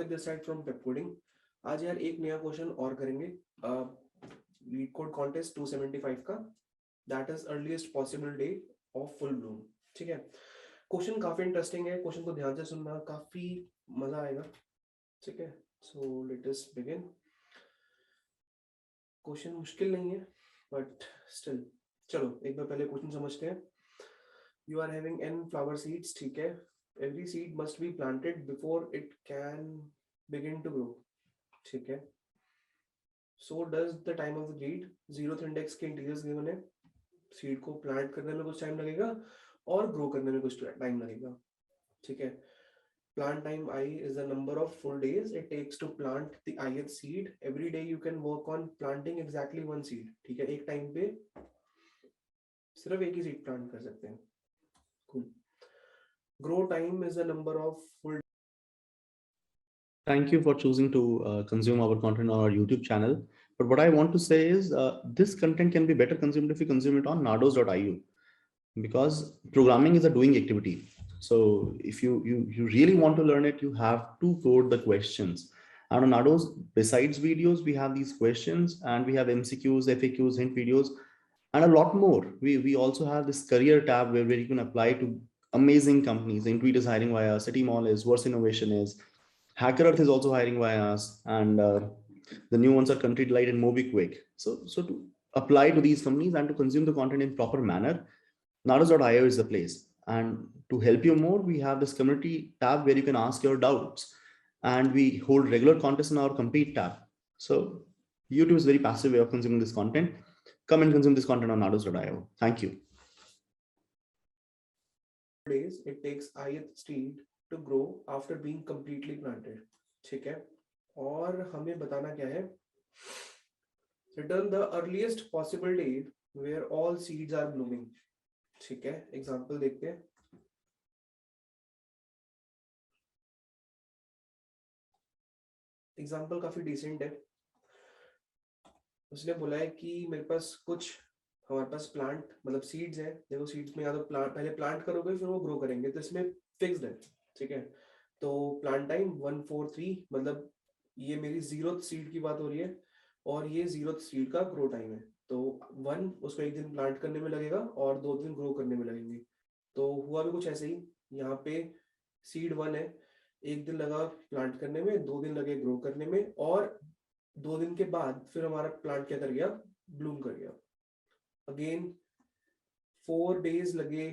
Mohit this side from Pep coding. आज यार एक नया क्वेश्चन और करेंगे लीड कोड कॉन्टेस्ट 275 का, that is earliest possible day of full Bloom. ठीक है, क्वेश्चन काफी इंटरेस्टिंग है, क्वेश्चन को ध्यान से सुनना, काफी मजा आएगा। ठीक है, so let us begin. Question मुश्किल नहीं है बट स्टिल, चलो एक बार पहले क्वेश्चन समझते हैं। You are having n flower seeds, ठीक है, every seed must be planted before it can begin to grow। ठीक है, so does the time of the breed, 0th index के इंटीजर्स गिवन है, सीड को प्लांट करने में कुछ टाइम लगेगा और ग्रो करने में कुछ टाइम लगेगा। ठीक है, plant time I is the number of full days it takes to plant the ith seed। every day you can work on planting exactly one seed। ठीक है, एक टाइम पे सिर्फ एक ही सीड प्लांट कर सकते हैं। cool। grow time is the number of full। Thank you for choosing to consume our content on our YouTube channel. But what I want to say is this content can be better consumed if you consume it on nardos.io, because programming is a doing activity. So if you really want to learn it, you have to code the questions. And on Nardos, besides videos, we have these questions and we have MCQs, FAQs, hint videos, and a lot more. We also have this career tab where you can apply to amazing companies. Intuit is hiring via us, City Mall is, Verse Innovation is, Hacker Earth is also hiring via us, and the new ones are Country Delight and MobiQuick. So to apply to these companies and to consume the content in proper manner, Nardos.io is the place. And to help you more, we have this community tab where you can ask your doubts, and we hold regular contests in our compete tab. So YouTube is a very passive way of consuming this content. Come and consume this content on Nardos.io. Thank you. Days it takes ith seed to grow after being completely planted। ठीक है, और हमें बताना क्या है, return the earliest possible day where all seeds are blooming। ठीक है, example देखते हैं। एग्जांपल काफी डिसेंट है। उसने बोला है कि मेरे पास कुछ, हमारे पास प्लांट मतलब सीड्स है, देखो सीड्स में या तो प्लांट पहले प्लांट करोगे फिर वो ग्रो करेंगे, तो इसमें फिक्स्ड है। ठीक है, तो प्लांट टाइम 143, मतलब ये मेरी 0th सीड की बात हो रही है और ये 0th सीड का ग्रो टाइम है। तो 1 उसको एक दिन प्लांट करने में लगेगा और 2 दिन ग्रो करने में लगेंगे। तो हुआ भी कुछ ऐसे ही, यहाँ पे सीड 1 है, एक दिन लगा प्लांट करने में, 2 दिन लगे ग्रो करने में, और 2 दिन के बाद फिर हमारा प्लांट क्या कर गया, ब्लूम कर गया। अगेन 4 डेज लगे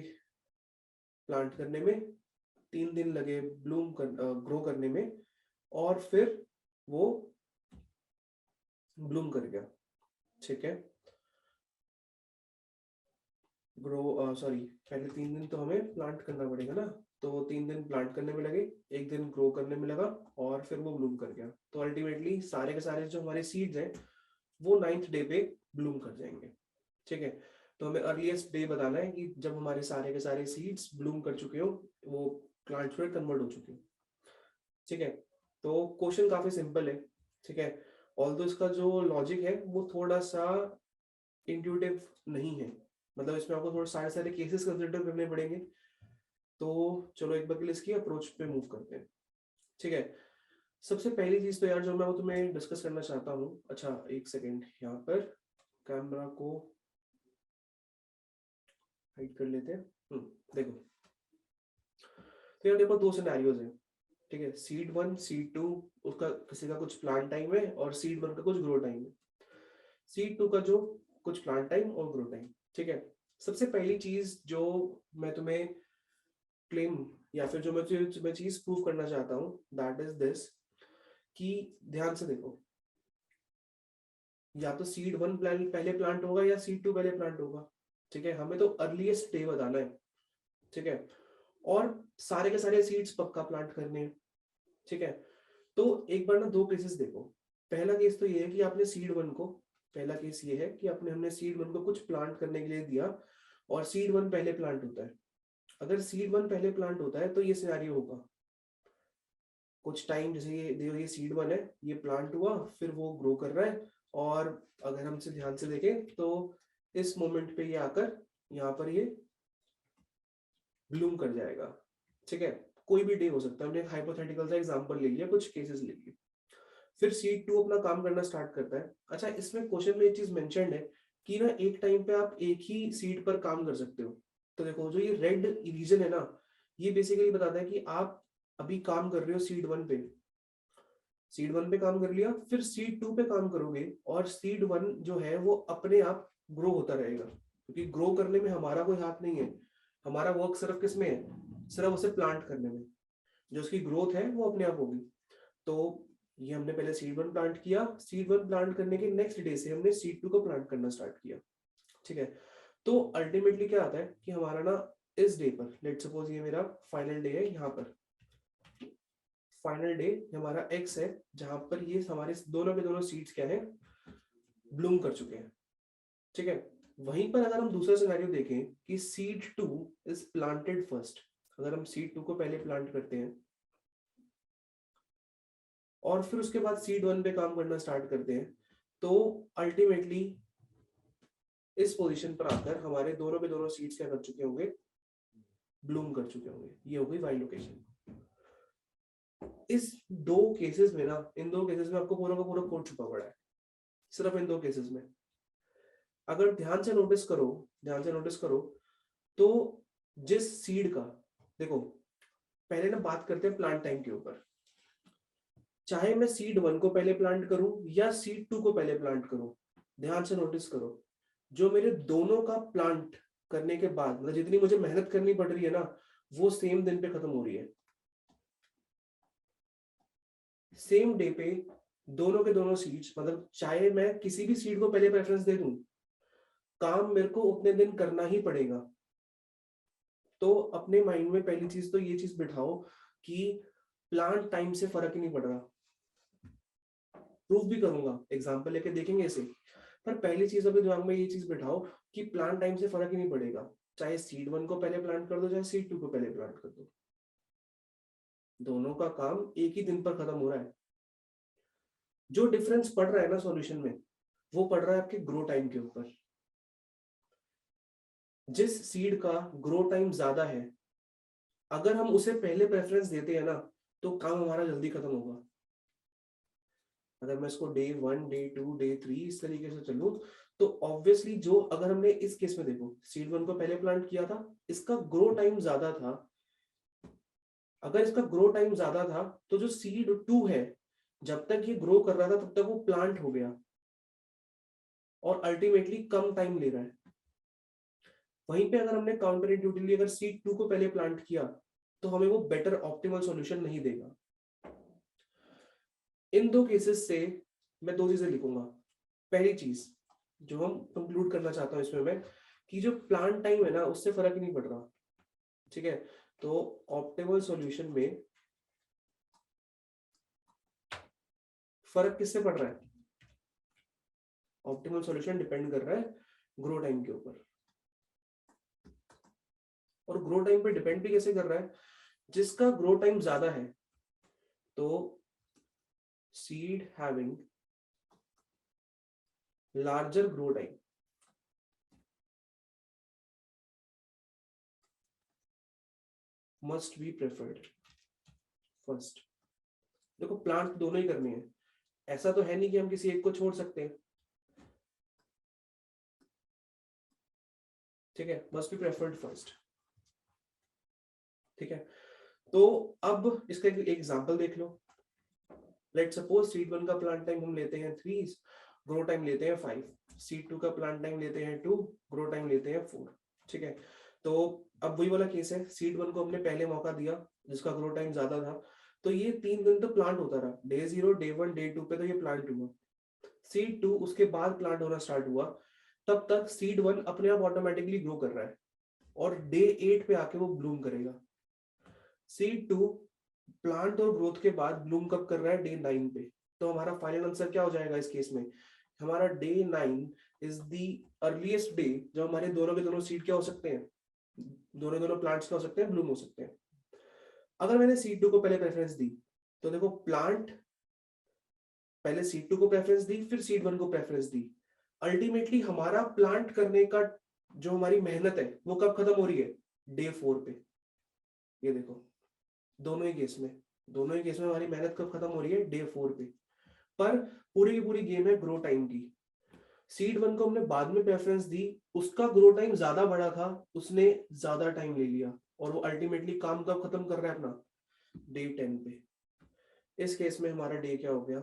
प्लांट करने में, 3 दिन लगे ग्रो करने में, और फिर वो ब्लूम कर गया। ठीक है, पहले 3 दिन तो हमें प्लांट करना पड़ेगा ना, तो 3 दिन प्लांट करने में लगे, एक दिन ग्रो करने में लगा, और फिर वो ब्लूम कर गया। तो अल्टीमेटली सारे के सारे जो हमारे सीड्स हैं वो 9th डे पे ब्लूम कर जाएंगे। ठीक है, तो हमें अर्लीस्ट डे बताना है कि जब हमारे सारे के सारे सीड्स ब्लूम कर चुके हो, वो प्लांट में कन्वर्ट हो चुके हो। ठीक है, तो क्वेश्चन काफी सिंपल है। ठीक है, ऑल्दो इसका जो लॉजिक है वो थोड़ा सा इंट्यूटिव नहीं है, मतलब इसमें आपको थोड़ा सारे केसेस कंसिडर करने पड़ेंगे। तो चलो एक बार के लिए इसकी अप्रोच पे मूव करते हैं। ठीक है, सबसे पहली चीज तो यार जो मैं वो तुम्हें डिस्कस करना चाहता हूँ, अच्छा एक सेकेंड, यहाँ पर कैमरा को हाइड कर लेते हैं। देखो, तो यार देखो 2 सिनेरियोज हैं। ठीक है, सीड 1 सीड 2, उसका किसी का कुछ प्लांट टाइम है और सीड 1 का कुछ ग्रो टाइम है। सीड 2 का जो कुछ प्लांट टाइम और ग्रो टाइम। ठीक है, सबसे पहली चीज जो मैं तुम्हें क्लेम या फिर जो मैं चीज प्रूव करना चाहता हूँ, दैट इज दिस, कि ध्यान से देखो, या तो सीड 1 पहले प्लांट होगा या सीड 2 पहले प्लांट होगा। ठीक है, हमें तो अर्लीस्ट डे बताना है। ठीक है, और सारे के सारे सीड्स पक्का प्लांट करने हैं। ठीक है, तो एक बार ना 2 केसेस देखो। पहला केस तो ये है कि आपने सीड 1 को, पहला केस ये है कि हमने सीड 1 को कुछ प्लांट करने के लिए दिया और सीड 1 पहले प्लांट होता है। अगर सीड 1 पहले प्लांट होता है तो ये सिनेरियो होगा, कुछ टाइम, जैसे ये सीड 1 है, ये प्लांट हुआ, फिर वो ग्रो कर रहा है, और अगर हमसे ध्यान से देखें तो इस मोमेंट पे ये आकर यहाँ पर ये ब्लूम कर जाएगा। ठीक है, कोई भी डे हो सकता है, हमने एक हाइपोथेटिकल सा एग्जांपल ले लिया, कुछ केसेस ले लिए। फिर सीड 2 अपना काम करना स्टार्ट करता है। अच्छा, इसमें क्वेश्चन में एक चीज मेंशन्ड है कि ना एक टाइम पे आप एक ही सीड पर काम कर सकते हो। तो देखो जो ये रेड रीजन है ना, ये बेसिकली बताता है कि आप अभी काम कर रहे हो सीड 1 पे, सीड 1 पे काम कर लिया, फिर सीड 2 पे काम करोगे और सीड 1 जो है वो अपने आप ग्रो होता रहेगा, क्योंकि ग्रो करने में हमारा कोई हाथ नहीं है, हमारा वर्क सिर्फ किसमें है, सिर्फ उसे प्लांट करने में, जो उसकी ग्रोथ है वो अपने आप होगी। तो ये हमने पहले सीड 1 प्लांट किया, सीड 1 प्लांट करने के नेक्स्ट डे से हमने सीड 2 को प्लांट करना स्टार्ट किया, ठीक है। तो अल्टीमेटली क्या आता है कि हमारा ना इस डे पर, लेट सपोज ये मेरा फाइनल डे है, यहाँ पर फाइनल डे हमारा एक्स है, जहां पर ये हमारे दोनों के दोनों सीड्स क्या है, ब्लूम कर चुके हैं, ठीक है। वहीं पर अगर हम दूसरा सिनेरियो देखें कि सीड 2 इज प्लांटेड फर्स्ट, अगर हम सीड 2 को पहले प्लांट करते हैं और फिर उसके बाद सीड 1 पे काम करना स्टार्ट करते हैं, तो अल्टीमेटली इस पोजीशन पर आकर हमारे दोनों के दोनों सीड्स क्या कर चुके होंगे, ब्लूम कर चुके होंगे। ये हो गई वाई लोकेशन। इस दो केसेस में ना, इन दो केसेस में आपको पूरा का पूरा कोड छुपा पड़ा है, सिर्फ इन दो केसेस में। अगर ध्यान से नोटिस करो, ध्यान से नोटिस करो, तो जिस सीड का, देखो पहले ना बात करते हैं प्लांट टाइम के ऊपर। चाहे मैं सीड 1 को पहले प्लांट करूं या सीड 2 को पहले प्लांट करूं, ध्यान से नोटिस करो, जो मेरे दोनों का प्लांट करने के बाद मतलब जितनी मुझे मेहनत करनी पड़ रही है ना, वो सेम दिन पे खत्म हो रही है, सेम डे पे दोनों के दोनों सीड्स, मतलब चाहे मैं किसी भी सीड को पहले प्रेफरेंस दे दूं, काम मेरे को उतने दिन करना ही पड़ेगा। तो अपने माइंड में पहली चीज तो ये चीज बिठाओ कि प्लांट टाइम से फर्क ही नहीं पड़ रहा। प्रूफ भी करूंगा, एग्जांपल लेके देखेंगे इसे, पर पहली चीज अपने दिमाग में ये चीज बिठाओ कि प्लांट टाइम से फर्क ही नहीं पड़ेगा, चाहे सीड 1 को पहले प्लांट कर दो, चाहे सीड 2 को पहले प्लांट कर दो, दोनों का काम एक ही दिन पर खत्म हो रहा है। जो डिफरेंस पड़ रहा है ना सॉल्यूशन में, वो पड़ रहा है आपके ग्रो टाइम के ऊपर। जिस सीड का ग्रो टाइम ज्यादा है, अगर हम उसे पहले प्रेफरेंस देते हैं ना, तो काम हमारा जल्दी खत्म होगा। अगर मैं इसको डे 1, डे 2, डे 3 इस तरीके से चलूं, तो ऑब्वियसली जो, अगर हमने इस केस में देखो सीड 1 को पहले प्लांट किया था, इसका ग्रो टाइम ज्यादा था, अगर इसका ग्रो टाइम ज्यादा था तो जो सीड 2 है, जब तक ये ग्रो कर रहा था तब तक वो प्लांट हो गया और अल्टीमेटली कम टाइम ले रहा है। वहीं पे अगर हमने काउंटर इंट्यूटिवली अगर सीड 2 को पहले प्लांट किया, तो हमें वो बेटर ऑप्टिमल सॉल्यूशन नहीं देगा। इन दो केसेस से मैं दो चीजें लिखूंगा। पहली चीज जो हम कंक्लूड करना चाहता हूं इसमें मैं, कि जो प्लांट टाइम है ना, उससे फर्क ही नहीं पड़ रहा, ठीक है। तो ऑप्टिमल सॉल्यूशन में फर्क किससे पड़ रहा है, ऑप्टिमल सॉल्यूशन डिपेंड कर रहा है ग्रो टाइम के ऊपर। और ग्रो टाइम पे डिपेंड भी कैसे कर रहा है, जिसका ग्रो टाइम ज्यादा है, तो seed having larger grow time must be preferred first. देखो प्लांट दोनों ही करने हैं, ऐसा तो है नहीं कि हम किसी एक को छोड़ सकते हैं, ठीक है, मस्ट बी प्रेफर्ड फर्स्ट, ठीक है। तो अब इसका एक एग्जांपल देख लो। लेट सपोज सीड 1 का प्लांट टाइम हम लेते हैं 3, ग्रो टाइम लेते हैं 5, सीड 2 का प्लांट टाइम लेते हैं 2, ग्रो टाइम लेते हैं 4, ठीक है। तो अब वही वाला केस है, सीड 1 को हमने पहले मौका दिया जिसका ग्रो टाइम ज्यादा था, तो ये 3 दिन तो प्लांट होता रहा, डे 0, डे 1, डे 2 पे तो ये प्लांट हुआ। सीड 2 उसके बाद प्लांट होना स्टार्ट हुआ, तब तक सीड 1 अपने आप ऑटोमेटिकली ग्रो कर रहा है और डे 8 पे आके वो ब्लूम करेगा। सीड 2 प्लांट और ग्रोथ के बाद ब्लूम कब कर रहा है, डे 9 पे। तो हमारा फाइनल आंसर क्या हो जाएगा इस केस में, हमारा day 9 is the earliest day जब हमारे दोनों के दोनों सीड क्या हो सकते हैं, दोनों दोनों प्लांट्स क्या हो सकते हैं, ब्लूम हो सकते हैं। अगर मैंने सीड 2 को पहले प्रेफरेंस दी, तो देखो प्लांट पहले सीड 2 को प्रेफरेंस दी, फिर सीड 1 को प्रेफरेंस दी, अल्टीमेटली हमारा प्लांट करने का जो हमारी मेहनत है वो कब खत्म हो रही है, डे 4 पे। ये देखो दोनों ही केस में हमारी मेहनत कब खत्म हो रही है, डे 4 पे। पर पूरी की पूरी गेम है ग्रो टाइम की। सीड 1 को हमने बाद में प्रेफरेंस दी, उसका ग्रो टाइम ज्यादा बड़ा था, उसने ज्यादा टाइम ले लिया, और वो अल्टीमेटली काम कब खत्म कर रहा है अपना, डे 10 पे। इस केस में हमारा डे क्या हो गया,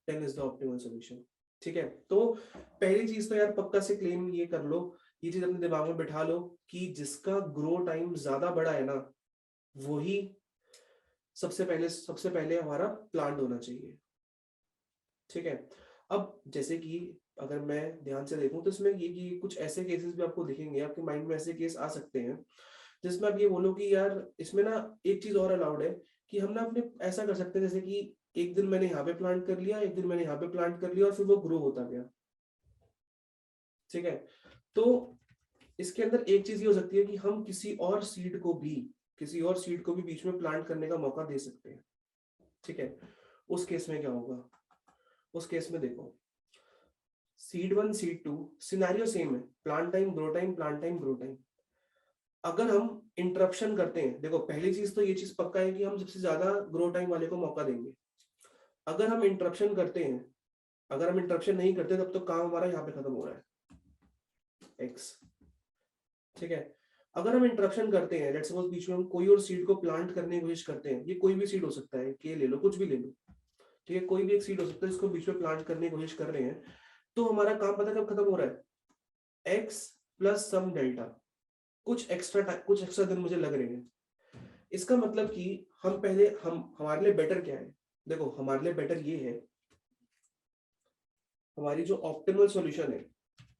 10 इज द ऑप्टिमल सॉल्यूशन। ठीक है, तो पहली चीज तो यार पक्का से क्लेम ये कर लो, ये चीज अपने दिमाग में बिठा लो कि जिसका ग्रो टाइम ज्यादा बड़ा है ना, वही सबसे पहले हमारा प्लांट होना चाहिए। ठीक है, अब जैसे कि अगर मैं ध्यान से देखूं तो इसमें ये कि कुछ ऐसे केसेस भी आपको दिखेंगे, आपके माइंड में ऐसे केस आ सकते हैं जिसमें आप ये बोलो कि यार इसमें ना एक चीज और अलाउड है कि हम ना अपने ऐसा कर सकते हैं, जैसे कि एक दिन मैंने यहाँ पे प्लांट कर लिया, एक दिन मैंने यहाँ पे प्लांट कर लिया, और फिर वो ग्रो होता गया। ठीक है, तो इसके अंदर एक चीज ये हो सकती है कि हम किसी और सीड को भी बीच में प्लांट करने का मौका दे सकते हैं। ठीक है, उस केस में क्या होगा, उस केस में देखो, सीड 1 सीड 2 सिनेरियो सेम है, plant time grow time, plant time grow time. अगर हम इंटरप्शन करते हैं, देखो पहली चीज तो ये चीज पक्का है कि हम सबसे ज्यादा ग्रो टाइम वाले को मौका देंगे। अगर हम इंटरप्शन करते हैं, अगर हम इंटरप्शन नहीं करते तब तो काम हमारा यहाँ पे खत्म हो रहा है, एक्स। ठीक है, अगर हम इंटरप्शन करते हैं, लेट्स सपोज बीच में हम कोई और सीड को प्लांट करने की कोशिश करते हैं, ये कोई भी सीड हो सकता है, के ले लो, कुछ भी ले लो, ठीक है, कोई भी एक सीड हो सकता है, इसको बीच में प्लांट करने की कोशिश कर रहे हैं, तो हमारा काम पता कब खत्म हो रहा है, एक्स प्लस सम डेल्टा, कुछ एक्स्ट्रा दिन मुझे लग रहे हैं। इसका मतलब कि हम हमारे लिए बेटर क्या है, देखो हमारे लिए बेटर ये है, हमारी जो ऑप्टिमल सॉल्यूशन है,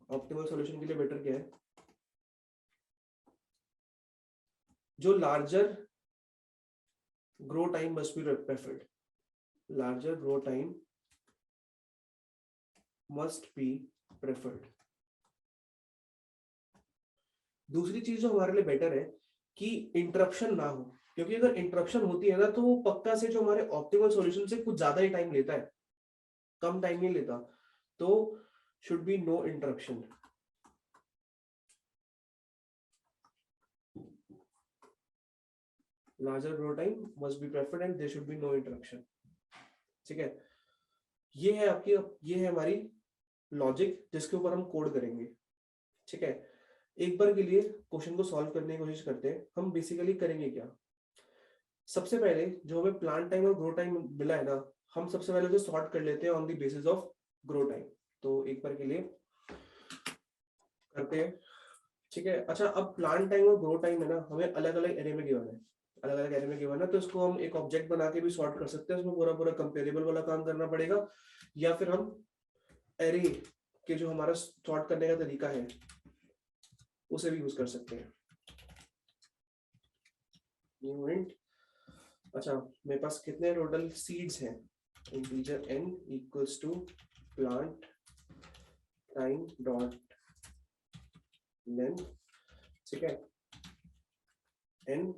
ऑप्टिमल सॉल्यूशन के लिए बेटर क्या है, जो larger grow time must be preferred, larger grow time must be preferred. दूसरी चीज जो हमारे लिए बेटर है कि इंटरप्शन ना हो, क्योंकि अगर इंटरप्शन होती है ना तो वो पक्का से जो हमारे ऑप्टिमल सॉल्यूशन से कुछ ज्यादा ही टाइम लेता है, कम टाइम नहीं लेता। तो should be no interruption. Larger grow time must be preferred and there should be no interruption. ठीक है, ये है आपकी, ये है हमारी लॉजिक जिसके ऊपर हम कोड करेंगे। ठीक है, एक बार के लिए क्वेश्चन को सॉल्व करने की कोशिश करते हैं। हम बेसिकली करेंगे क्या, सबसे पहले जो हमें प्लांट टाइम और ग्रो टाइम मिला है ना, हम सबसे पहले उसे सॉर्ट कर लेते हैं on the basis of grow time. तो एक बार के लिए करते हैं। ठीक है, अच्छा अब प्लांट टाइम और ग्रो टाइम है ना, हमें अलग अलग एरे में गिवन है, अलग अलग एरे में गिवन है, तो इसको हम एक ऑब्जेक्ट बना के भी सॉर्ट कर सकते हैं, उसमें पूरा पूरा कंपेरेबल वाला काम करना पड़ेगा, या फिर हम एरे के जो हमारा सॉर्ट करने का तरीका है उसे भी यूज कर सकते हैं। यूनिट, अच्छा मेरे पास कितने टोटल सीड्स हैं, integer n equals to plant time dot length. ठीक है, n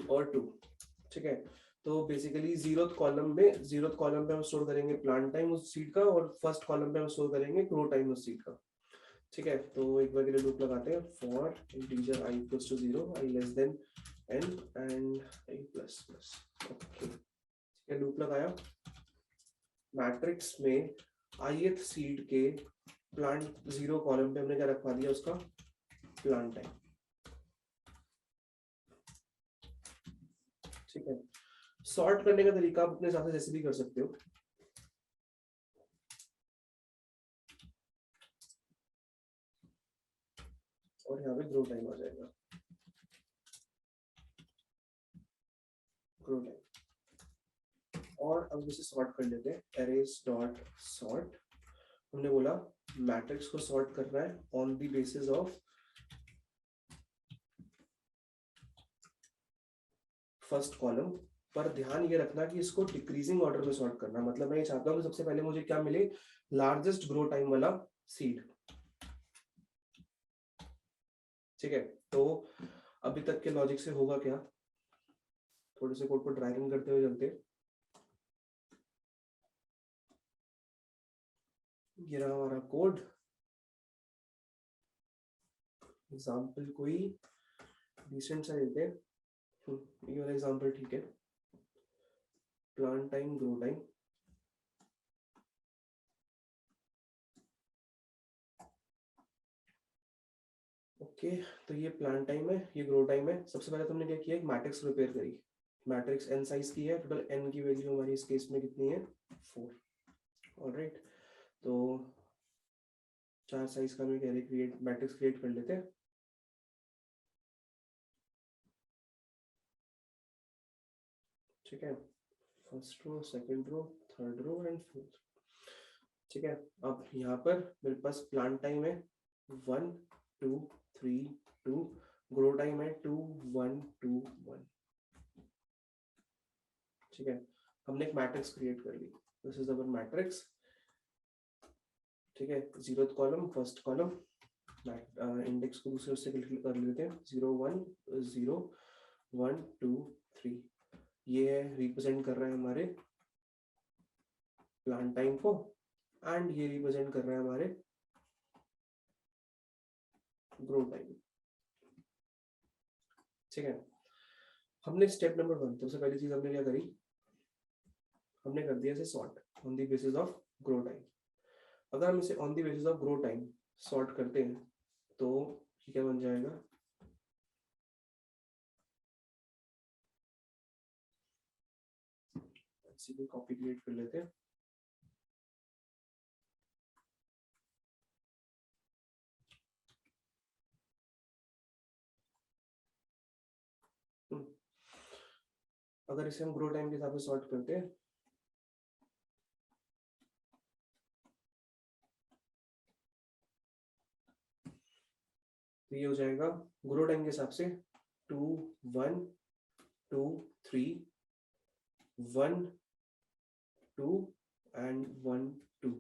और 2। ठीक है, तो बेसिकली जीरोथ कॉलम पे हम स्टोर करेंगे प्लांट टाइम उस सीड का, और फर्स्ट कॉलम पे हम स्टोर करेंगे ग्रो टाइम उस सीड का। ठीक है, तो एक बार के लिए लूप लगाते हैं, for integer i equals to 0, i less than n and i plus plus. Okay, ठीक है, लूप लगाया, मैट्रिक्स में ith सीड के प्लांट 0 कॉलम पे हमने क्या रखवा दिया, उसका प्लांट टाइम। ठीक है, सॉर्ट करने का तरीका आप अपने हिसाब से जैसे भी कर सकते हो। और यहाँ पे ग्रो टाइम आ जाएगा, ग्रो टाइम। और अब इसे सॉर्ट कर लेते हैं, अरेज डॉट सॉर्ट। हमने बोला मैट्रिक्स को सॉर्ट करना है on the basis of first column, पर ध्यान ये रखना कि इसको डिक्रीजिंग ऑर्डर में सॉर्ट करना, मतलब मैं ये चाहता हूँ कि सबसे पहले मुझे क्या मिले, लार्जेस्ट ग्रो टाइम वाला सीड। ठीक है, तो अभी तक के लॉजिक से होगा क्या, थोड़े से कोड को ड्राई रन करते हुए चलते। ये रहा हमारा कोड, एग्जाम्पल कोई डिसेंट सा लेते हैं। ये वाला एग्जाम्पल ठीक है, plant time grow time. Okay, तो ये प्लांट टाइम है, ये ग्रो टाइम है। सबसे पहले तुमने क्या किया, एक मैट्रिक्स प्रिपेयर करी। मैट्रिक्स एन साइज की है, टोटल एन की वैल्यू हमारी इस केस में कितनी है, 4। ऑलराइट, तो 4 साइज का मैं कह रही क्रिएट मैट्रिक्स क्रिएट कर लेते हैं। ठीक है, first row, second row, third row and fourth. ठीक है, अब यहाँ पर मेरे पास प्लांट टाइम है 1 2 3 2, ग्रो टाइम है 2 1 2 1। ठीक है, हमने एक मैट्रिक्स क्रिएट कर ली, दिस इज अवर मैट्रिक्स। ठीक है, 0th column, first column, index को दूसरे से कर लेते हैं, 0 1 0 1 2 3। ये है, रिप्रेजेंट कर रहा है हमारे प्लांट टाइम को, एंड ये रिप्रेजेंट कर रहा है हमारे ग्रो टाइम। ठीक है, हमने स्टेप नंबर 1, सबसे पहली चीज हमने क्या करी, हमने कर दिया इसे sort on the basis of grow time. अगर हम इसे on the basis of grow time sort करते हैं तो ये क्या बन जाएगा, सीधे कॉपी क्रिएट कर लेते हैं। अगर इसे हम ग्रो टाइम के हिसाब से सॉर्ट करते हैं तो ये हो जाएगा ग्रो टाइम के हिसाब से 2 1 2 3 1 2 एंड 1 2।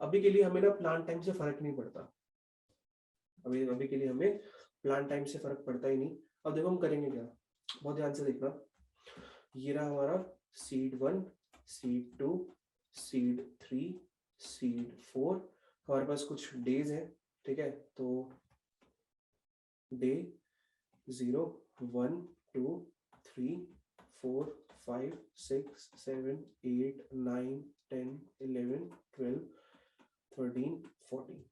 अभी के लिए हमें ना प्लांट टाइम से फर्क नहीं पड़ता, अभी के लिए हमें प्लांट टाइम से फर्क पड़ता ही नहीं। अब देखो हम करेंगे क्या, बहुत ध्यान से देखना। ये रहा हमारा सीड 1, सीड 2, सीड 3, सीड 4। हमारे पास कुछ डेज है। ठीक है, तो डे 0 1 2 3 4 5 6 7 8 9 10 11 12 13 14।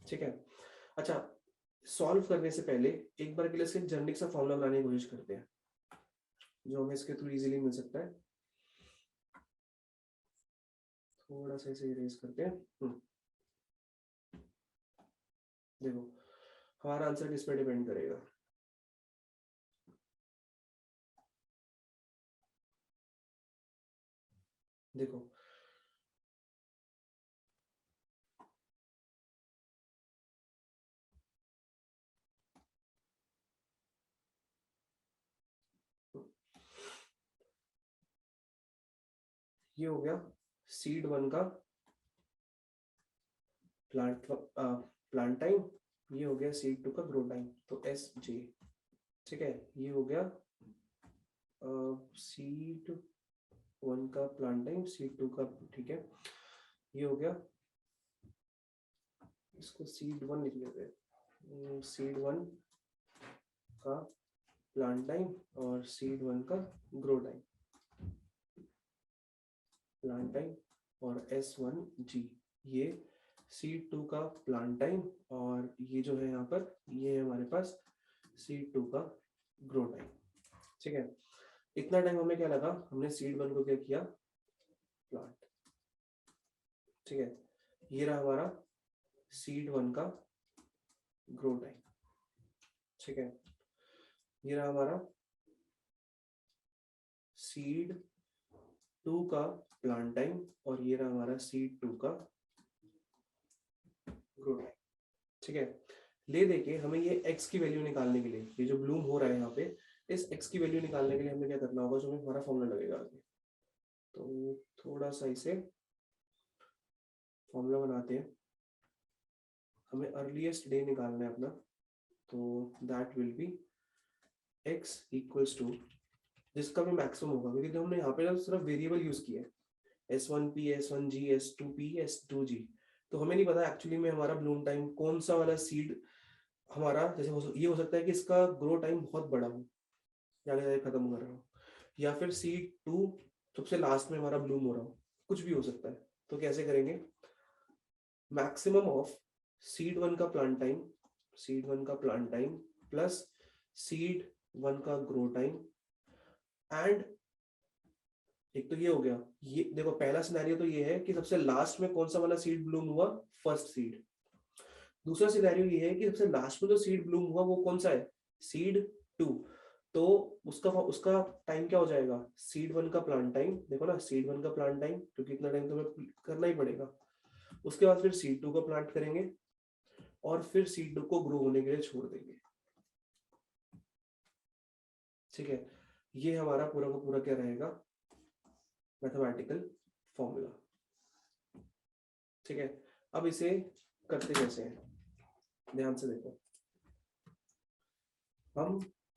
ठीक है, अच्छा, सॉल्व करने से पहले एक बार के लिए इसके जेनेरिक सा फॉर्मूला बनाने की कोशिश करते हैं जो हमें इसके थ्रू इजीली मिल सकता है। थोड़ा सा इसे इरेज करते हैं। देखो हमारा आंसर किस पे डिपेंड करेगा, देखो ये हो गया सीड 1 का प्लांट टाइम, ये हो गया सीड 2 का ग्रो टाइम, तो एस जे। ठीक है, ये हो गया सीड 1 का प्लांट टाइम, सीड 2 का। ठीक है, ये हो गया, इसको सीड 1 लिख लेते हैं, सीड 1 का प्लांट टाइम और सीड 1 का ग्रो टाइम, प्लांट टाइम और S1 G। ये सीड 2 का प्लांट टाइम और ये जो है यहाँ पर ये है हमारे पास सीड 2 का ग्रो टाइम। ठीक है, इतना टाइम हमें क्या लगा, हमने सीड 1 को क्या किया, प्लांट। ठीक है, ये रहा हमारा सीड 1 का ग्रो टाइम। ठीक है, ये रहा हमारा सीड 2 का प्लांट टाइम और ये रहा हमारा सीड 2 का ग्रो टाइम। ठीक है, ले देके हमें ये x की वैल्यू निकालने के लिए, ये जो ब्लूम हो रहा है यहाँ पे, इस x की वैल्यू निकालने के लिए हमें क्या करना होगा, जो हमें हमारा फॉर्मूला लगेगा आगे। तो थोड़ा सा इसे फॉर्मूला बनाते हैं, हमें अर्लीस्ट डे निकालना है अपना, तो that will be x equals to, जिसका भी मैक्सिमम होगा, क्योंकि हमने यहाँ पे ना सिर्फ वेरिएबल यूज किया है, S1P S1G S2P S2G। तो हमें नहीं पता एक्चुअली में हमारा ब्लूम टाइम कौन सा वाला सीड हमारा जैसे ये हो सकता है कि इसका ग्रो टाइम बहुत बड़ा हो, जाके जाके खत्म हो रहा हो, या फिर सीड 2 सबसे लास्ट में हमारा ब्लूम हो रहा हो, कुछ भी हो सकता है। तो कैसे करेंगे, मैक्सिमम ऑफ सीड 1 का प्लांट टाइम, सीड 1 का प्लांट टाइम प्लस सीड 1 का ग्रो टाइम एंड, एक तो ये हो गया। ये देखो पहला सिनेरियो तो ये है कि सबसे लास्ट में कौन सा वाला सीड ब्लूम हुआ, फर्स्ट सीड। दूसरा सिनेरियो ये है कि सबसे लास्ट में जो सीड ब्लूम हुआ वो कौन सा है, सीड 2। तो उसका टाइम क्या हो जाएगा, सीड 1 का प्लांट टाइम, देखो ना सीड 1 का प्लांट टाइम, क्योंकि इतना टाइम तो हमें करना ही पड़ेगा। उसके बाद फिर सीड 2 का प्लांट करेंगे और फिर सीड 2 को ग्रो होने के लिए छोड़ देंगे। ठीक है, ये हमारा पूरा का पूरा क्या रहेगा, मैथमेटिकल फॉर्मूला। ठीक है, अब इसे करते कैसे हैं, ध्यान से देखो।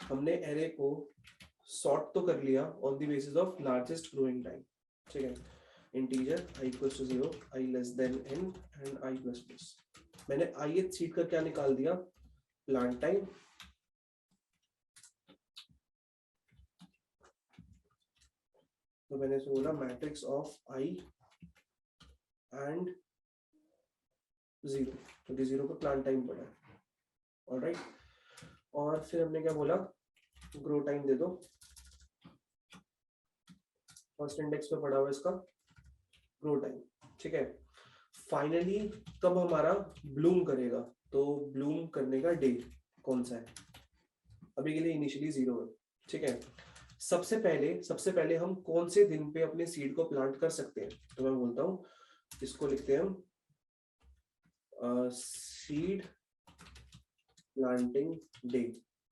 हमने एरे को सॉर्ट तो कर लिया on the basis of largest growing time. ठीक है, integer i equals to 0, i less than n and i plus plus. मैंने ith सीड का क्या निकाल दिया, प्लांट टाइम, तो मैंने इसे बोला मैट्रिक्स ऑफ i एंड 0, क्योंकि 0 का प्लांट टाइम पड़ा है। ऑलराइट, और फिर हमने क्या बोला, ग्रो टाइम दे दो, फर्स्ट इंडेक्स पे पड़ा हुआ इसका ग्रो टाइम। ठीक है, फाइनली कब हमारा ब्लूम करेगा, तो ब्लूम करने का डे कौन सा है, अभी के लिए इनिशियली 0 है। ठीक है, सबसे पहले हम कौन से दिन पे अपने सीड को प्लांट कर सकते हैं, तो मैं बोलता हूँ इसको लिखते हैं हम सीड प्लांटिंग डे।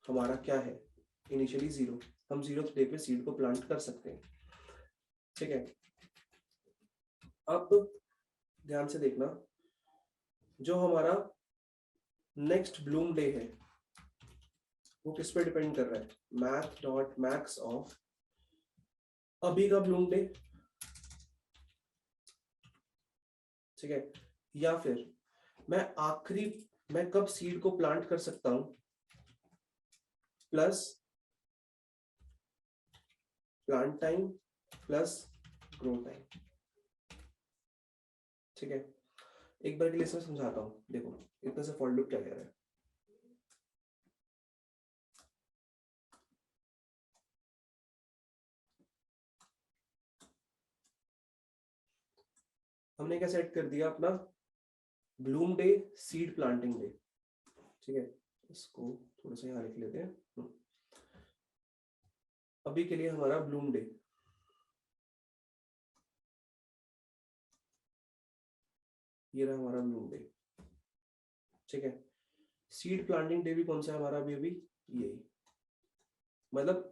हमारा क्या है, इनिशियली 0, हम 0th डे पे सीड को प्लांट कर सकते हैं। ठीक है, अब ध्यान से देखना, जो हमारा नेक्स्ट ब्लूम डे है वो किस पे डिपेंड कर रहा है, मैथ डॉट मैक्स ऑफ अभी का ब्लूम डे। ठीक है, या फिर मैं कब सीड को प्लांट कर सकता हूं, plus plant time plus grow time. ठीक है, एक बार के लिए इसमें समझाता हूं, देखो इतना से फॉर लूप क्या कह रहा है। हमने क्या सेट कर दिया अपना, Bloom day seed planting day. ठीक है, इसको थोड़ा सा यहाँ लिख लेते हैं। अभी के लिए हमारा ब्लूम डे, ये रहा हमारा ब्लूम डे। ठीक है, सीड प्लांटिंग डे भी कौन सा है हमारा, अभी यही, मतलब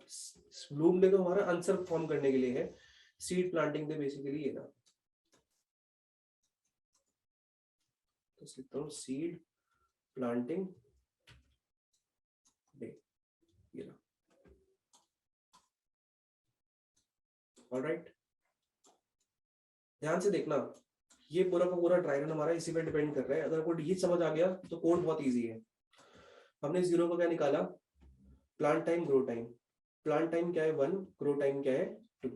ब्लूम डे तो हमारा आंसर फॉर्म करने के लिए है, सीड प्लांटिंग डे बेसिकली ये रहा। तो लिखता हूँ सीड प्लांटिंग डे, ये रहा। ऑलराइट, ध्यान से देखना, ये पूरा का पूरा ट्राई रन हमारा इसी पे डिपेंड कर रहा है। अगर कोड ये समझ आ गया तो कोड बहुत इजी है। हमने 0 को क्या निकाला, plant time grow time. Plant time क्या है 1, ग्रो टाइम क्या है 2।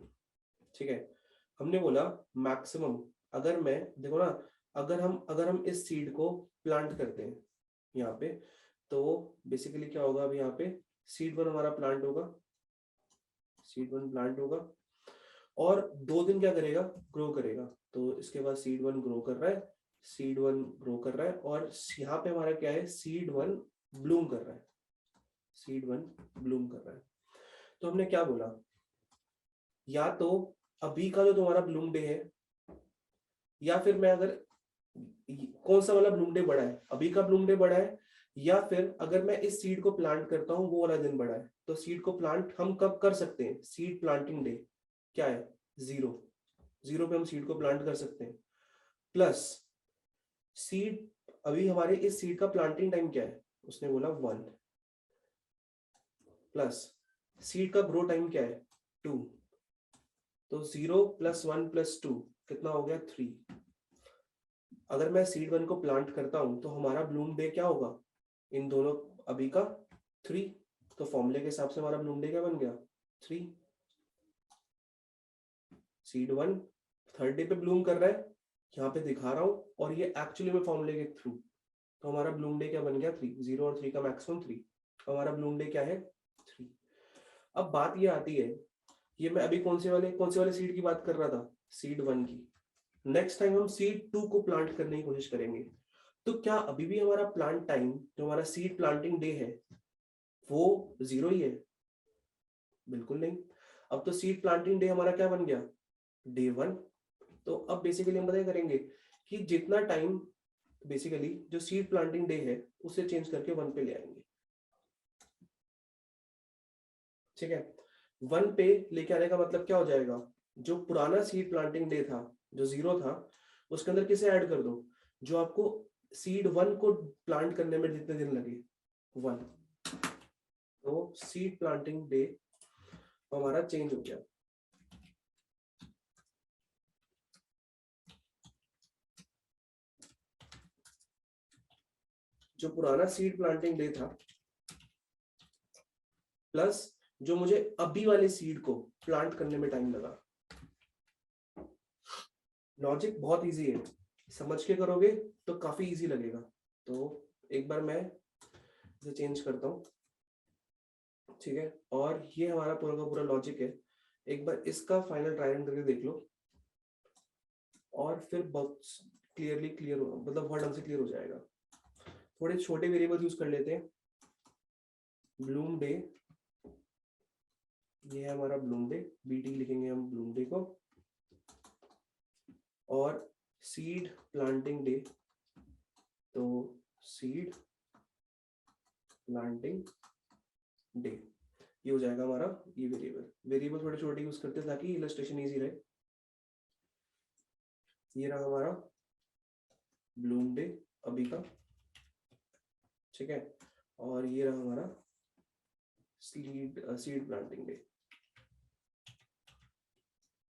ठीक है, हमने बोला मैक्सिमम, अगर मैं देखो ना, अगर हम इस सीड को प्लांट करते हैं यहाँ पे, तो बेसिकली क्या होगा, अभी यहाँ पे सीड 1 हमारा प्लांट होगा, सीड 1 प्लांट होगा, और 2 दिन क्या करेगा, ग्रो करेगा। तो इसके बाद सीड 1 ग्रो कर रहा है, सीड 1 ग्रो कर रहा है, और यहाँ पे हमारा क्या है, सीड 1 ब्लूम कर रहा है, सीड 1 ब्लूम कर रहा है। तो हमने क्या बोला, या तो अभी का जो तुम्हारा ब्लूम डे है, या फिर मैं अगर कौन सा वाला ब्लूम डे बड़ा है, अभी का ब्लूम डे बड़ा है, या फिर अगर मैं इस सीड को प्लांट करता हूं वो वाला दिन बड़ा है। तो सीड को प्लांट हम कब कर सकते हैं, सीड प्लांटिंग डे क्या है, 0 पे हम सीड को प्लांट कर सकते हैं, प्लस सीड, अभी हमारे इस सीड का प्लांटिंग टाइम क्या है, उसने बोला 1, प्लस सीड का ग्रो टाइम क्या है 2, तो 0 + 1 + 2 कितना हो गया 3। अगर मैं सीड 1 को प्लांट करता हूं तो हमारा ब्लूम डे क्या होगा, इन दोनों अभी का 3, तो फॉर्मूले के हिसाब से हमारा ब्लूम डे क्या बन गया 3। सीड 1 3rd डे पे ब्लूम कर रहा है, यहाँ पे दिखा रहा हूँ, और ये एक्चुअली में फॉर्मूले के थ्रू, तो हमारा ब्लूम डे क्या बन गया 3, 0 और 3 का मैक्सिमम 3, तो हमारा ब्लूम डे क्या है 3। अब बात ये आती है, ये मैं अभी कौन से वाले सीड की बात कर रहा था, सीड 1 की। नेक्स्ट टाइम हम सीड 2 को प्लांट करने की कोशिश करेंगे, तो क्या अभी भी हमारा प्लांट टाइम, जो हमारा सीड प्लांटिंग डे है, वो 0 ही है? बिल्कुल नहीं। अब तो सीड प्लांटिंग डे हमारा क्या बन गया डे 1। तो अब बेसिकली हम पता करेंगे कि जितना टाइम, बेसिकली जो सीड प्लांटिंग डे है उसे चेंज करके 1 पे ले आएंगे। ठीक है, 1 पे लेके आने का मतलब क्या हो जाएगा, जो पुराना सीड प्लांटिंग डे था जो 0 था, उसके अंदर किसे ऐड कर दो, जो आपको सीड 1 को प्लांट करने में जितने दिन लगे 1, तो सीड प्लांटिंग डे हमारा चेंज हो गया। जो पुराना सीड प्लांटिंग डे था प्लस जो मुझे अभी वाले सीड को प्लांट करने में टाइम लगा। लॉजिक बहुत इजी है, समझ के करोगे तो काफी इजी लगेगा। तो एक बार मैं इसे चेंज करता हूँ, ठीक है, और ये हमारा पूरा का पूरा लॉजिक है। एक बार इसका फाइनल ट्राई रन करके देख लो, और फिर बहुत क्लियर हो, मतलब बहुत ढंग से क्लियर हो जाएगा। थोड़े छोटे वेरिएबल यूज कर लेते हैं। ब्लूम डे, ये है हमारा ब्लूम डे, बीटी लिखेंगे हम ब्लूम डे को, और सीड प्लांटिंग डे, तो सीड प्लांटिंग डे, ये हो जाएगा हमारा ये वेरिएबल थोड़े छोटे यूज करते हैं ताकि इलस्ट्रेशन इजी रहे। ये रहा हमारा ब्लूम डे अभी का, ठीक है, और ये रहा हमारा seed planting day,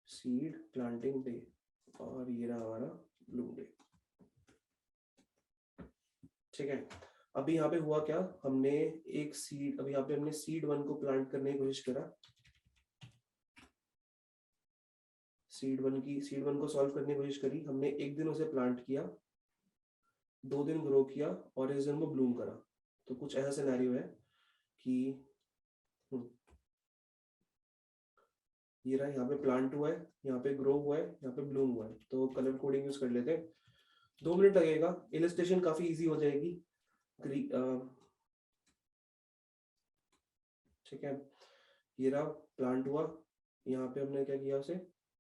seed planting day, और ये रहा हमारा ब्लूम डे। ठीक है, अभी यहाँ पे हुआ क्या, हमने एक सीड, अभी यहाँ पे हमने सीड 1 को प्लांट करने की कोशिश करा, सीड 1 को सॉल्व करने की कोशिश करी हमने। एक दिन उसे प्लांट किया, 2 दिन ग्रो किया, और इस दिन वो ब्लूम करा। तो कुछ ऐसा सिनेरियो है कि ये रहा, यहाँ पे प्लांट हुआ है, यहाँ पे ग्रो हुआ है, यहाँ पे ब्लूम हुआ है। तो कलर कोडिंग यूज कर लेते हैं, 2 मिनट लगेगा, इलस्ट्रेशन काफी इजी हो जाएगी। ठीक है, ये रहा प्लांट हुआ, यहाँ पे हमने क्या किया, उसे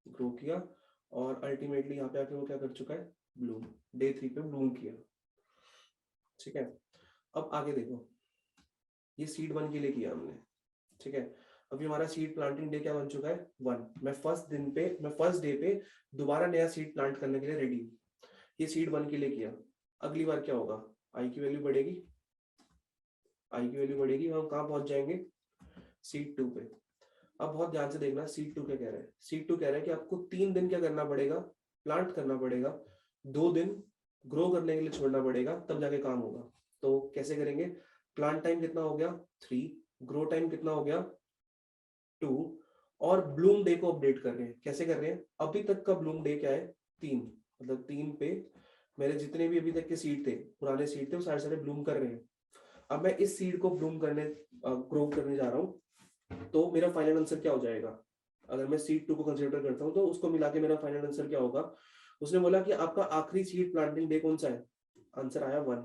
ग्रो किया, और अल्टीमेटली यहाँ पे आके वो क्या कर चुका है, ब्लूम, डे 3 पे ब्लूम किया। ठीक है, अब आगे देखो, ये सीड 1 के लिए किया हमने, ठीक है। अभी हमारा सीड प्लांटिंग डे क्या बन चुका है 1। मैं फर्स्ट डे पे दोबारा नया सीड प्लांट करने के लिए रेडी हूँ। ये सीड 1 के लिए किया, अगली बार क्या होगा, आई की वैल्यू बढ़ेगी, हम कहाँ पहुंच जाएंगे, सीड 2 पे। अब बहुत ध्यान से देखना, सीड 2 क्या कह रहा है, सीड 2 कह रहा है कि आपको 3 दिन क्या करना पड़ेगा, प्लांट करना पड़ेगा, 2 दिन ग्रो करने के लिए छोड़ना पड़ेगा, तब जाके काम होगा। तो कैसे करेंगे, प्लांट टाइम कितना हो गया 3, ग्रो टाइम कितना हो गया 2, और ब्लूम डे को अपडेट कर रहे हैं। कैसे कर रहे हैं, अभी तक का ब्लूम डे क्या है 3, मतलब 3 पे मेरे जितने भी अभी तक के सीड थे, पुराने सीड थे, वो सारे ब्लूम कर रहे हैं। अब मैं इस सीड को ब्लूम करने, ग्रो करने जा रहा हूँ, तो मेरा फाइनल आंसर क्या हो जाएगा, अगर मैं सीड 2 को कंसीडर करता हूँ तो उसको मिला के मेरा फाइनल आंसर क्या होगा। उसने बोला कि आपका आखिरी सीड प्लांटिंग डे कौन सा है, आंसर आया 1,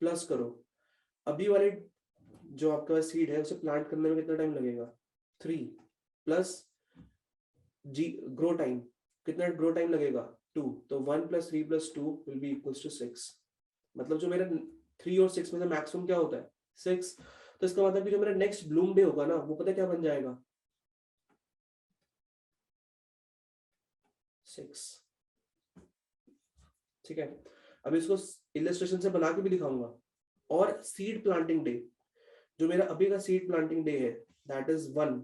प्लस करो अभी वाले जो आपके पास सीड है उसे प्लांट करने में कितना टाइम लगेगा 3, प्लस जी ग्रो टाइम, कितना ग्रो टाइम लगेगा 2, तो 1 + 3 + 2 विल बी इक्वल्स टू 6। मतलब जो मेरा 3 और 6 में से मैक्सिमम क्या होता है 6। तो इसका मतलब कि जो मेरा नेक्स्ट ब्लूम डे होगा ना, वो पता क्या बन जाएगा 6। ठीक है, अब इसको इलस्ट्रेशन से बना के भी दिखाऊंगा। और सीड प्लांटिंग डे, जो मेरा अभी का सीड प्लांटिंग डे है, दैट इज 1,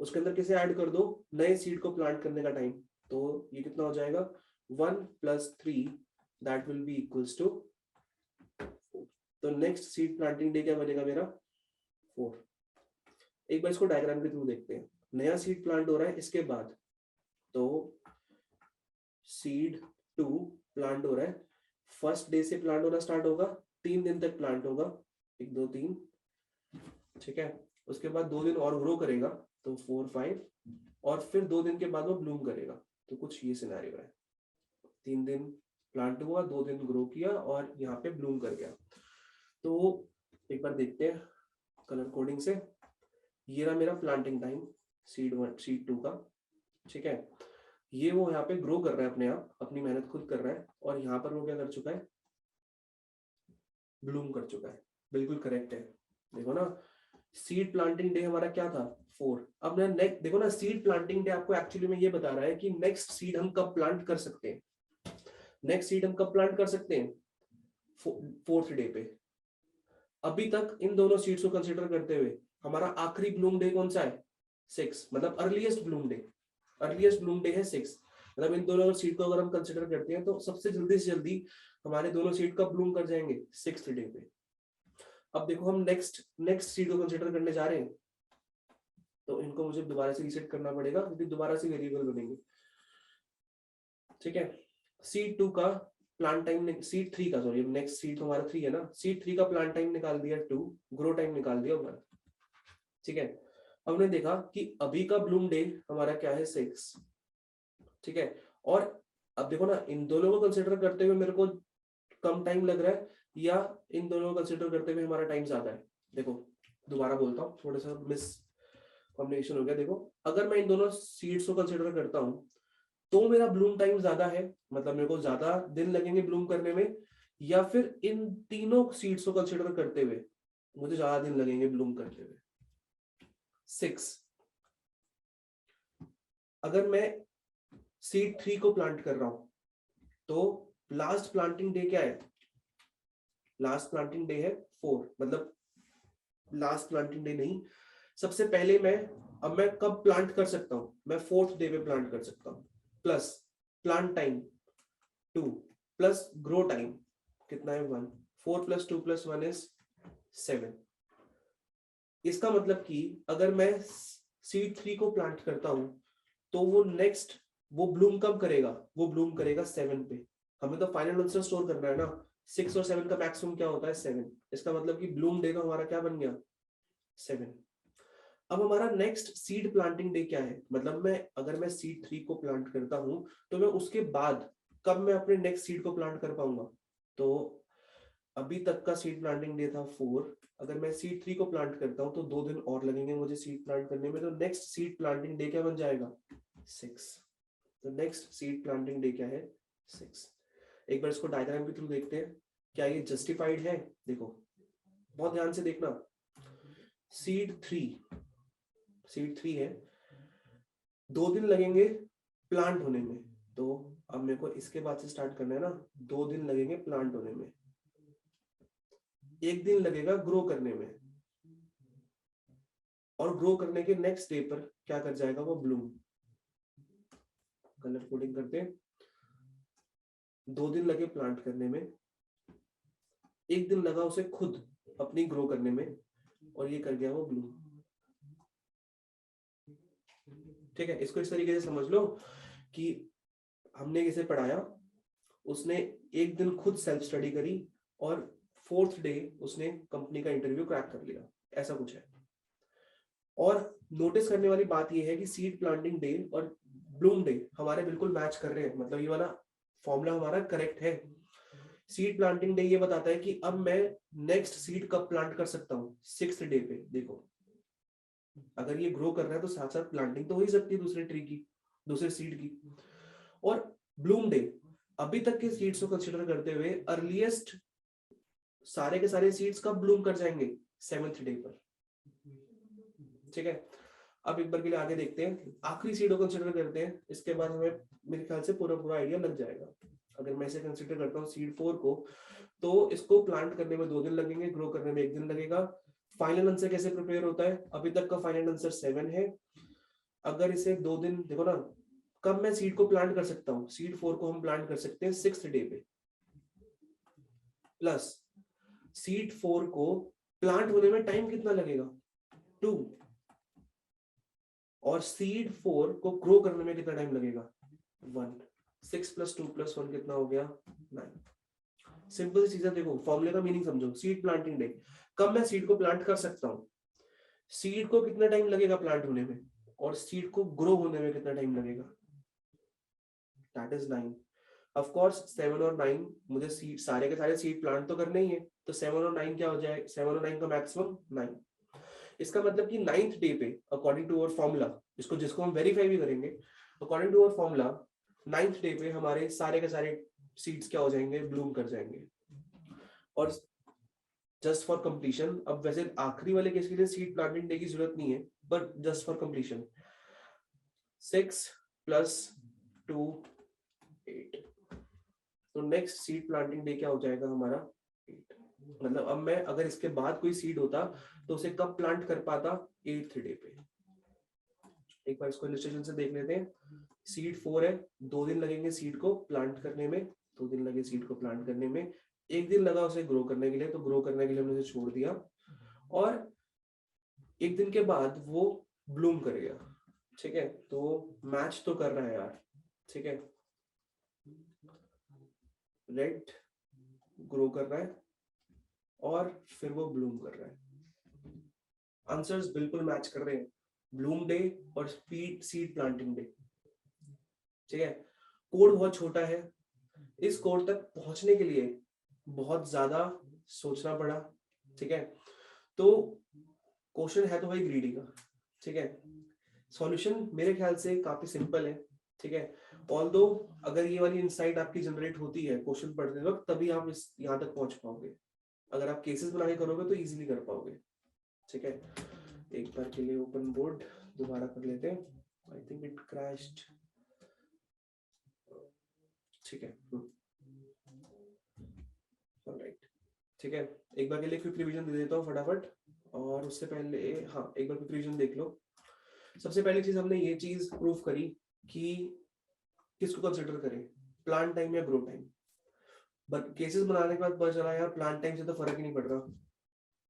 उसके अंदर किसे ऐड कर दो, नए सीड को प्लांट करने का टाइम। तो ये कितना हो जाएगा 1 + 3, that will be equals to 4। तो नेक्स्ट सीड प्लांटिंग डे क्या बनेगा मेरा 4। एक बार इसको डायग्राम के थ्रू देखते हैं। नया सीड प्लांट हो रहा है इसके बाद, तो सीड 2 प्लांट हो रहा है, फर्स्ट डे से प्लांट होना स्टार्ट होगा, 3 दिन तक प्लांट होगा, 1 2 3, ठीक है। उसके बाद 2 दिन और ग्रो करेगा, तो 4 5, और फिर 2 दिन के बाद वो ब्लूम करेगा। तो कुछ ये सिनेरियो है, 3 दिन प्लांट हुआ, 2 दिन ग्रो किया और यहाँ पे ब्लूम कर गया। तो एक बार देखते हैं कलर कोडिंग से। ये रहा मेरा प्लांटिंग टाइम सीड 1 सीड 2 का, ठीक है। ये वो यहाँ पे ग्रो कर रहा है अपने आप, अपनी मेहनत खुद कर रहा है, और यहाँ पर वो क्या कर चुका है, ब्लूम कर चुका है। बिल्कुल करेक्ट है। देखो ना, सीड प्लांटिंग डे हमारा क्या था 4। अब ना नेक्स्ट देखो ना, सीड प्लांटिंग डे आपको एक्चुअली में ये बता रहा है कि नेक्स्ट सीड हम कब प्लांट कर सकते हैं। नेक्स्ट सीड हम कब प्लांट कर सकते हैं, 4th डे पे। अभी तक इन दोनों सीड्स को कंसीडर करते हुए हमारा आखिरी ब्लूम डे कौन सा है, 6, मतलब earliest Bloom day. Earliest Bloom day है 6, मतलब इन दोनों सीड को अगर हम कंसीडर करते हैं तो सबसे जल्दी से जल्दी हमारे दोनों सीड कब ब्लूम कर जाएंगे, 6th डे पे। अब देखो हम नेक्स्ट सीड को कंसीडर करने जा रहे हैं, तो इनको मुझे दोबारा से रीसेट करना पड़ेगा क्योंकि दोबारा से वेरिएबल बनेंगे, ठीक है। सीड 2 का प्लांट टाइम, सीड 3 का, सॉरी नेक्स्ट सीड हमारा 3 है ना, सीड 3 का प्लांट टाइम निकाल दिया 2, ग्रो टाइम निकाल दिया 1, ठीक है। हमने देखा कि अभी का ब्लूम डे हमारा क्या है 6, ठीक है। और अब देखो ना, इन दोनों को कंसीडर करते हुए मेरे को कम टाइम लग रहा है या इन दोनों को कंसीडर करते हुए हमारा टाइम ज्यादा है। देखो दोबारा बोलता हूँ, थोड़ा सा मिस कॉम्बिनेशन हो गया। देखो अगर मैं इन दोनों सीड्स को कंसीडर करता हूँ तो मेरा ब्लूम टाइम ज्यादा है, मतलब मेरे को ज्यादा दिन लगेंगे ब्लूम करने में, या फिर इन तीनों सीड्स को कंसीडर करते हुए मुझे ज्यादा दिन लगेंगे ब्लूम करते हुए, 6। अगर मैं सीड 3 को प्लांट कर रहा हूं तो लास्ट प्लांटिंग डे क्या है, लास्ट प्लांटिंग डे है 4, मतलब लास्ट प्लांटिंग डे नहीं, सबसे पहले अब मैं कब प्लांट कर सकता हूं, मैं 4th डे पे प्लांट कर सकता हूं, plus plant time 2 plus grow time कितना है 1, 4 + 2 + 1 इज 7। इसका मतलब कि अगर मैं सीड 3 को प्लांट करता हूं तो वो ब्लूम कब करेगा, वो ब्लूम करेगा 7 पे। हमें तो फाइनल आंसर स्टोर करना है ना, 6 और 7 का मैक्सिमम क्या होता है 7। इसका मतलब कि ब्लूम डे का हमारा क्या बन गया 7। अब हमारा नेक्स्ट सीड प्लांटिंग डे क्या है, मतलब अगर मैं सीड 3 को प्लांट करता हूं तो मैं उसके बाद कब मैं अपने नेक्स्ट सीड को प्लांट कर पाऊंगा। तो अभी तक का सीड प्लांटिंग डे था 4, अगर मैं सीड 3 को प्लांट करता हूं तो 2 दिन और लगेंगे मुझे सीड प्लांट करने में, तो नेक्स्ट सीड प्लांटिंग डे क्या बन जाएगा 6। तो नेक्स्ट सीड प्लांटिंग डे क्या है 6। एक बार इसको डायग्राम के थ्रू देखते हैं, क्या ये जस्टिफाइड है। देखो बहुत ध्यान से देखना, सीड 3 है, 2 दिन लगेंगे प्लांट होने में, तो अब मेरे को इसके बाद से स्टार्ट करना है ना, 2 दिन लगेंगे प्लांट होने में, 1 दिन लगेगा ग्रो करने में, और ग्रो करने के नेक्स्ट डे पर क्या कर जाएगा वो ब्लूम। कलर कोडिंग करते हैं, 2 दिन लगे प्लांट करने में, 1 दिन लगा उसे खुद अपनी ग्रो करने में, और ये कर गया वो ब्लूम। ठीक है, इसको इस तरीके से समझ लो कि हमने इसे पढ़ाया, उसने 1 दिन खुद सेल्फ स्टडी करी और 4th डे उसने कंपनी का इंटरव्यू क्रैक कर लिया, ऐसा कुछ है। और नोटिस करने वाली बात यह है कि सीड प्लांटिंग डे और ब्लूम डे हमारे बिल्कुल मैच कर रहे हैं, मतलब ये वाला फॉर्मूला हमारा करेक्ट है। सीड प्लांटिंग डे ये बताता है कि अब मैं नेक्स्ट सीड कब प्लांट कर सकता हूँ 6th डे पे। देखो अगर ये ग्रो कर रहा है तो साथ साथ प्लांटिंग तो हो ही सकती है दूसरे ट्री की, दूसरे सीड की। और ब्लूम डे अभी तक के सीड्स को कंसीडर करते हुए अर्लीस्ट सारे के सारे सीड्स कब ब्लूम कर जाएंगे 7th डे पर। ठीक है, अब एक बार के लिए आगे देखते हैं, आखिरी सीड को कंसीडर करते हैं, इसके बाद हमें मेरे ख्याल से पूरा आइडिया लग जाएगा। अगर मैं इसे कंसीडर करता हूँ सीड 4 को, तो इसको प्लांट करने में 2 दिन लगेंगे, ग्रो करने में 1 दिन लगेगा। फाइनल आंसर कैसे प्रिपेयर होता है, अभी तक का फाइनल आंसर 7 है। अगर इसे 2 दिन देखो ना, कब मैं सीड को प्लांट कर सकता हूँ, सीड 4 को हम प्लांट कर सकते हैं 6th डे पे, प्लस सीड 4 को प्लांट होने में टाइम कितना लगेगा 2 और सीड 4 को ग्रो करने में कितना टाइम लगेगा 1 6 + 2 + 1 कितना हो गया 9 सिंपल सी चीज है देखो फॉर्मूले का मीनिंग समझो सीड प्लांटिंग डे कब मैं सीड को प्लांट कर सकता हूँ सीड को कितना टाइम लगेगा प्लांट होने में और सीड को ग्रो होने में कितना टाइम लगेगा दैट इज 9 ऑफ कोर्स 7 और 9 मुझे सीड सारे के सारे सीड प्लांट तो करने ही है तो 7 और 9 क्या हो जाए 7 और 9 का मैक्सिमम 9 इसका मतलब कि 9th डे पे अकॉर्डिंग टू अवर फॉर्मूला जिसको हम वेरीफाई भी करेंगे according to our formula 9th day पे हमारे सारे के सारे सीड्स क्या हो जाएंगे ब्लूम कर जाएंगे और जस्ट फॉर कंप्लीशन अब वैसे आखिरी वाले केस के लिए सीड प्लांटिंग डे की जरूरत नहीं है बट जस्ट फॉर कंप्लीशन 6 + 2 8 तो नेक्स्ट सीड प्लांटिंग डे क्या हो जाएगा हमारा 8 मतलब अब मैं अगर इसके बाद कोई सीड होता तो उसे कब प्लांट कर पाता 8th डे पे एक बार इसको इलस्ट्रेशन से देख लेते हैं सीड 4 है 2 दिन लगेंगे सीड को प्लांट करने में 2 दिन लगे सीड को प्लांट करने में 1 दिन लगा उसे ग्रो करने के लिए तो ग्रो करने के लिए हमने उसे छोड़ दिया और 1 दिन के बाद वो ब्लूम करेगा ठीक है तो मैच तो कर रहा है यार ठीक है रेड ग्रो कर रहा है और फिर वो ब्लूम कर रहा है आंसर्स बिल्कुल मैच कर रहे हैं ब्लूम डे और सीड प्लांटिंग डे ठीक है कोड बहुत छोटा है इस कोड तक पहुंचने के लिए बहुत ज्यादा सोचना पड़ा ठीक है तो क्वेश्चन है तो भाई ग्रीडी का ठीक है सॉल्यूशन मेरे ख्याल से काफी सिंपल है ठीक है ऑल्दो अगर ये वाली इनसाइट आपकी जनरेट होती है क्वेश्चन पढ़ते वक्त तभी आप इस यहाँ तक पहुंच पाओगे अगर आप केसेस बना के करोगे तो इजीली कर पाओगे ठीक है एक बार के लिए ओपन बोर्ड दोबारा कर लेते हैं आई थिंक इट क्रैश्ड ठीक है ऑलराइट ठीक है एक बार के लिए क्विक रिवीजन दे देता हूँ फटाफट और उससे पहले हाँ एक बार क्विक रिवीजन देख लो सबसे पहली चीज हमने ये चीज प्रूफ करी कि किसको कंसिडर करें प्लांट टाइम या ग्रो टाइम बट केसेस बनाने के बाद पता चला यार प्लांट टाइम से तो फर्क ही नहीं पड़ रहा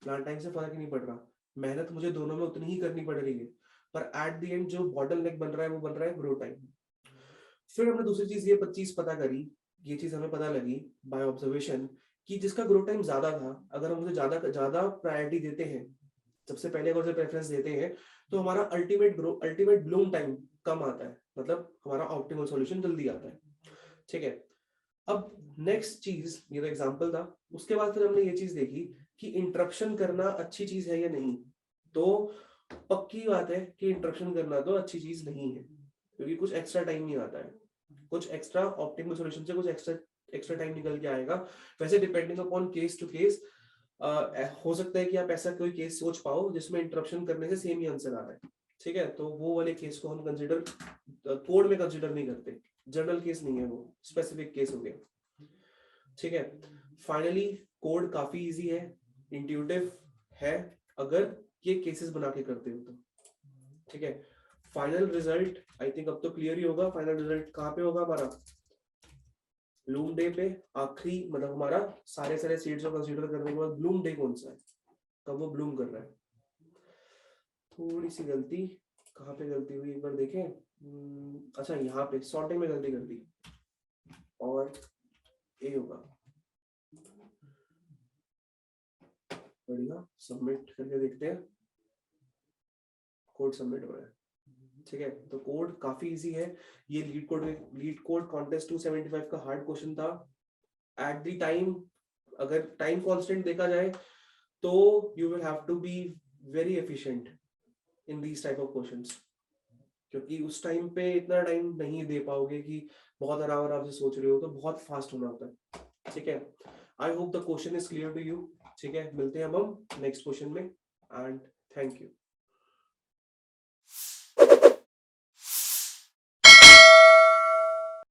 प्लांट टाइम से फर्क ही नहीं पड़ रहा मेहनत मुझे दोनों में उतनी ही करनी पड़ रही है पर एट द एंड जो बॉटलनेक बन रहा है वो बन रहा है ग्रो टाइम फिर हमने दूसरी चीज ये चीज पता करी ये चीज हमें पता लगी बाय ऑब्जर्वेशन कि जिसका ग्रो टाइम ज्यादा था अगर हम उसे ज्यादा प्रायोरिटी देते हैं सबसे पहले अगर उसे प्रेफरेंस देते हैं तो हमारा अल्टीमेट ब्लूम टाइम कम आता है मतलब हमारा ऑप्टिमल सॉल्यूशन जल्दी आता है ठीक है अब नेक्स्ट चीज ये तो एग्जांपल था उसके बाद फिर हमने ये चीज देखी कि इंटरप्शन करना अच्छी चीज है या नहीं तो पक्की बात है कि इंटरप्शन करना तो अच्छी चीज नहीं है क्योंकि कुछ एक्स्ट्रा टाइम नहीं आता है कुछ एक्स्ट्रा ऑप्टिमल सॉल्यूशन से कुछ एक्स्ट्रा टाइम निकल के आएगा वैसे depending upon case to case हो सकता है कि आप ऐसा कोई केस सोच पाओ जिसमें इंटरप्शन करने से सेम ही आंसर आ रहा है ठीक है तो वो वाले केस को हम कंसिडर कोड में कंसिडर नहीं करते जनरल केस नहीं है वो स्पेसिफिक केस हो गया ठीक है फाइनली कोड काफी इजी है इंट्यूटिव है अगर ये केसेस बना के करते हो तो ठीक है फाइनल रिजल्ट आई थिंक अब तो क्लियर ही होगा फाइनल रिजल्ट कहाँ पे होगा हमारा ब्लूम डे पे आखिरी मतलब हमारा सारे सीड्स को कंसीडर करने के बाद ब्लूम डे कौन सा है कब वो ब्लूम कर रहा है थोड़ी सी गलती कहाँ पे गलती हुई एक बार देखें अच्छा यहाँ पे सॉर्टिंग में गलती कर दी और ए होगा बढ़िया सबमिट करके देखते हैं कोड सबमिट हो रहा है ठीक है तो कोड काफी इजी है ये लीड कोड कॉन्टेस्ट 275 का हार्ड क्वेश्चन था एट द टाइम अगर टाइम कांस्टेंट देखा जाए तो you will have to be very efficient in these type of questions क्योंकि उस टाइम पे इतना टाइम नहीं दे पाओगे कि बहुत आराम से सोच रहे हो तो बहुत फास्ट होना होता है ठीक है I hope the question is clear to you ठीक है मिलते हैं अब हम नेक्स्ट क्वेश्चन में एंड थैंक यू